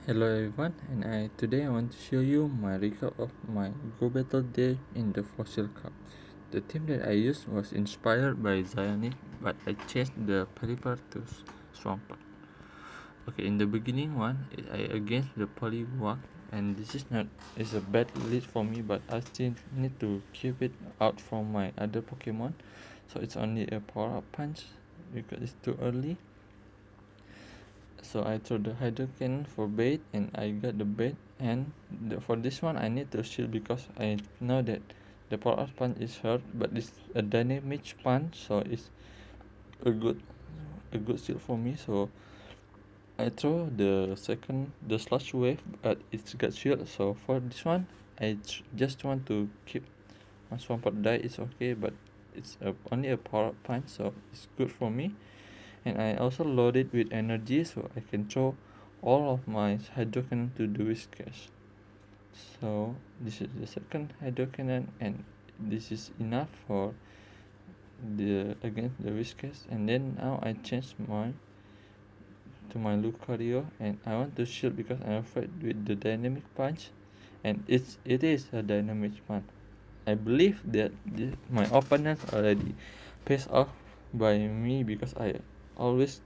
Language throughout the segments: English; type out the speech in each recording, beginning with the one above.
Hello everyone, and today I want to show you my recap of my Go Battle day in the Fossil Cup. The team that I used was inspired by Zyonic, but I changed the pelliper to swampert. Okay, in the beginning one, I against the politoad, and this is not is a bad lead for me, but I still need to keep it out from my other Pokemon, so it's only a power up punch because it's too early. So I threw the hydro cannon for bait, and I got the bait. And for this one I need to shield because I know that the power up punch is hurt, but it's a dynamic punch, so it's a good shield for me. So I throw the slush wave, but it's got shield. So for this one I just want to keep my swampert die. It's okay, but it's only a power up punch, so it's good for me. And I also load it with energy, so I can throw all of my hydro cannon to the Whiscash. So this is the second hydro cannon, and this is enough for the against the Whiscash. And then now I change my Lucario, and I want to shield because I'm afraid with the dynamic punch, and it is a dynamic punch. I believe that my opponents already pissed off by me because I always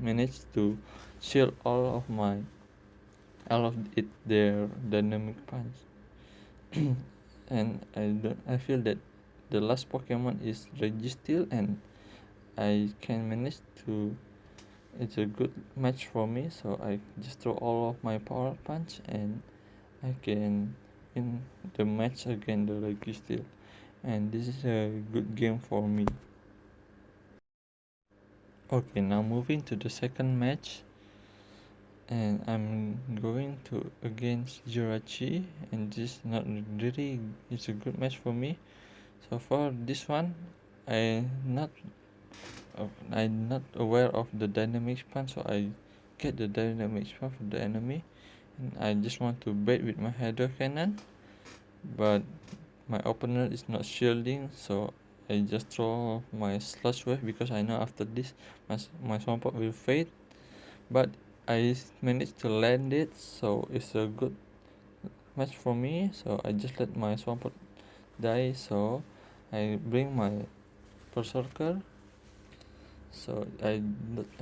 manage to shield all of their dynamic punch. And I feel that the last Pokemon is Registeel, and I can manage to it's a good match for me, so I just throw all of my power punch and I can win the match against the Registeel, and this is a good game for me. Okay, now moving to the second match, and I'm going to against Jirachi, and this not really it's a good match for me. So for this one, I not I'm not aware of the dynamic punch, so I get the dynamic punch from the enemy, and I just want to bait with my hydro cannon, but my opponent is not shielding, so I just throw my slush wave because I know after this my swampert will fade, but I managed to land it, so it's a good match for me. So I just let my swampert die, so I bring my berserker. So I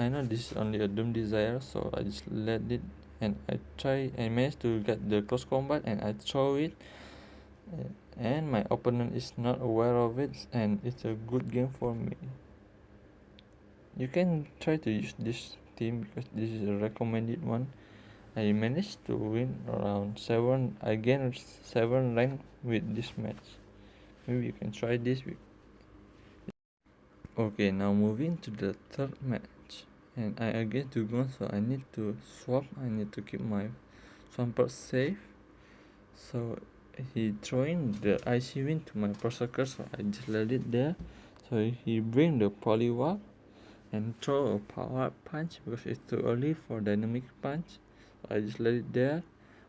know this is only a doom desire, so I just let it, and I managed to get the close combat, and I throw it, and my opponent is not aware of it, and it's a good game for me. You can try to use this team because this is a recommended one. I managed to win around 7. I gained 7 rank with this match. Maybe you can try this week. Okay, now moving to the third match. And I again to go, so I need to swap. I need to keep my swampert safe. So he throwing the icy wind to my berserker, so I just let it there. So he bring the polywalk and throw a power punch because it's too early for dynamic punch. So I just let it there,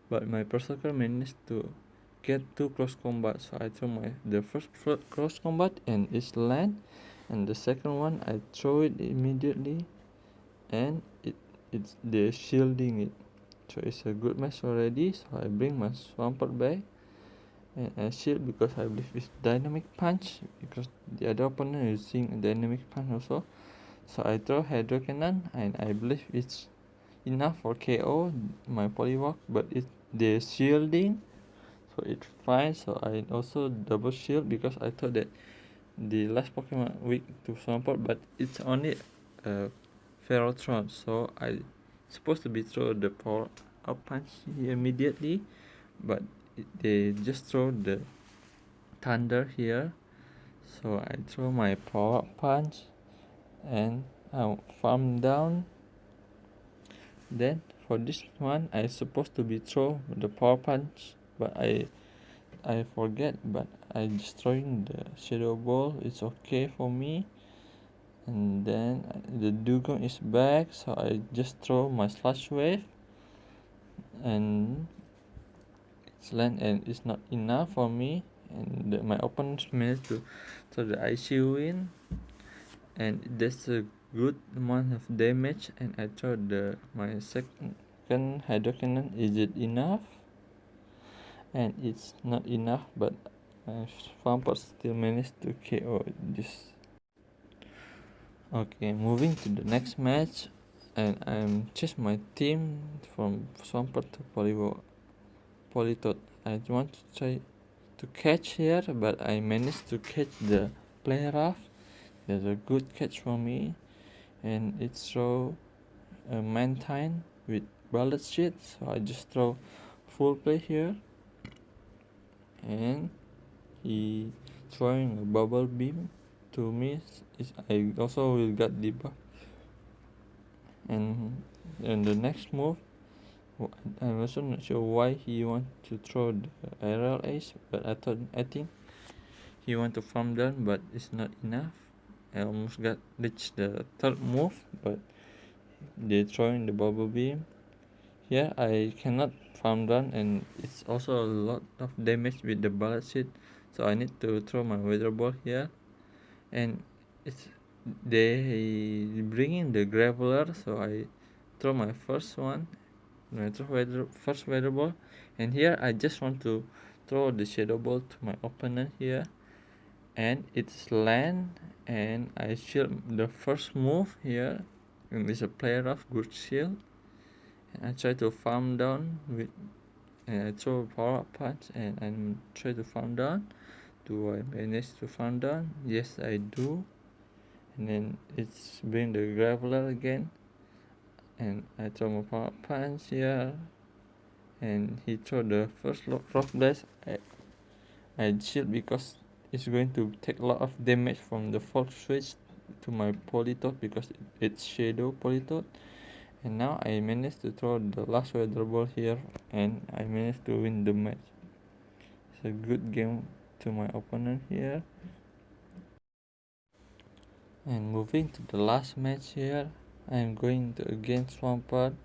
but my berserker managed to get 2 close combat. So I throw the first close combat and it's land, and the second one I throw it immediately, and it's the shielding it. So it's a good match already. So I bring my swampert back and I shield because I believe it's dynamic punch because the other opponent is using dynamic punch also. So I throw hydro cannon, and I believe it's enough for KO my polywalk, but it's the shielding, so it's fine. So I also double shield because I thought that the last Pokemon weak to Swampert, but it's only a Ferrotron, so I supposed to be throw the power up punch immediately, but they just throw the thunder here. So I throw my power up punch and I farm down. Then for this one I supposed to be throw the power punch, but I forget, but I just throwing the shadow ball. It's okay for me. And then the dugong is back, so I just throw my slash wave, and it's land, and it's not enough for me, and my opponent managed to throw the icy wind, and that's a good amount of damage, and I throw my second second hydro cannon. Is it enough? And it's not enough, but swampert still managed to KO this. Okay, moving to the next match, and I'm changed my team from swampert to politoad. I want to try to catch here, but I managed to catch the player off. There's a good catch for me, and it throw a mantine with bullet shit, so I just throw full play here, and he throwing a bubble beam to me. I also will get debuff, and the next move, I'm also not sure why he want to throw the aerial ace, but I think he want to farm down, but it's not enough. I almost got reached the third move, but they throwing the bubble beam. Here I cannot farm down, and it's also a lot of damage with the bullet shit, so I need to throw my weather ball here, and they bring in the graveler, so I throw my first one, first weather ball, and here I just want to throw the shadow ball to my opponent here, and it's land, and I shield the first move here, and it's a player of good shield, and I try to farm down with, and I throw power up punch, and I try to farm down. Do I manage to farm down? Yes, I do. And then it's bring the graveler again, and I throw my power up punch here, and he throw the first rock blast. I shield because it's going to take a lot of damage from the fourth switch to my politoad because it's shadow politoad. And now I managed to throw the last weather ball here, and I managed to win the match. It's a good game to my opponent here. And moving to the last match here, I'm going to against swampert.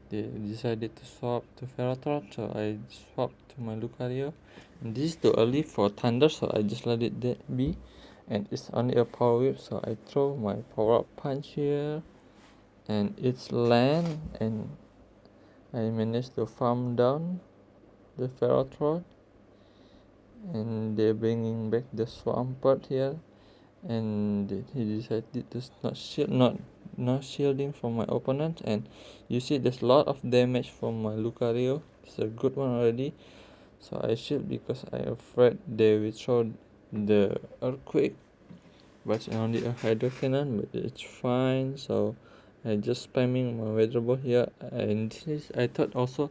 They decided to swap to Ferrothorn, so I swapped to my Lucario. And this is too early for Thunder, so I just let it be. And it's only a power whip, so I throw my power up punch here, and it's land, and I managed to farm down the Ferrothorn, and they're bringing back the swampert here, and he decided to not shielding from my opponent, and you see there's a lot of damage from my Lucario. It's a good one already, so I shield because I'm afraid they will throw the earthquake, but it's only a hydro cannon, but it's fine. So I just spamming my weather ball here, and I thought also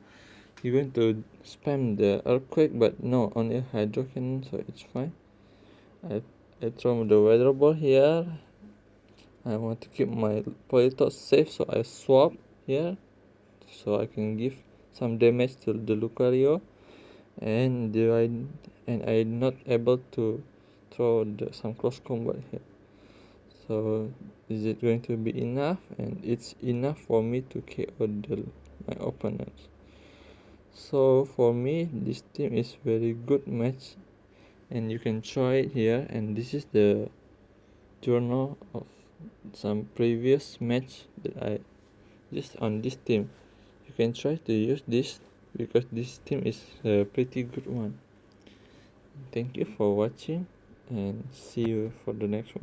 you're going to spam the earthquake, but no, only a hydro cannon, so it's fine. I throw the weather ball here. I want to keep my politoad safe, so I swap here, so I can give some damage to the Lucario, and I'm not able to throw some close combat here. So is it going to be enough? And it's enough for me to KO my opponents. So for me, this team is very good match, and you can try it here. And this is the journal of some previous match that I just on this team. You can try to use this because this team is a pretty good one. Thank you for watching, and see you for the next one.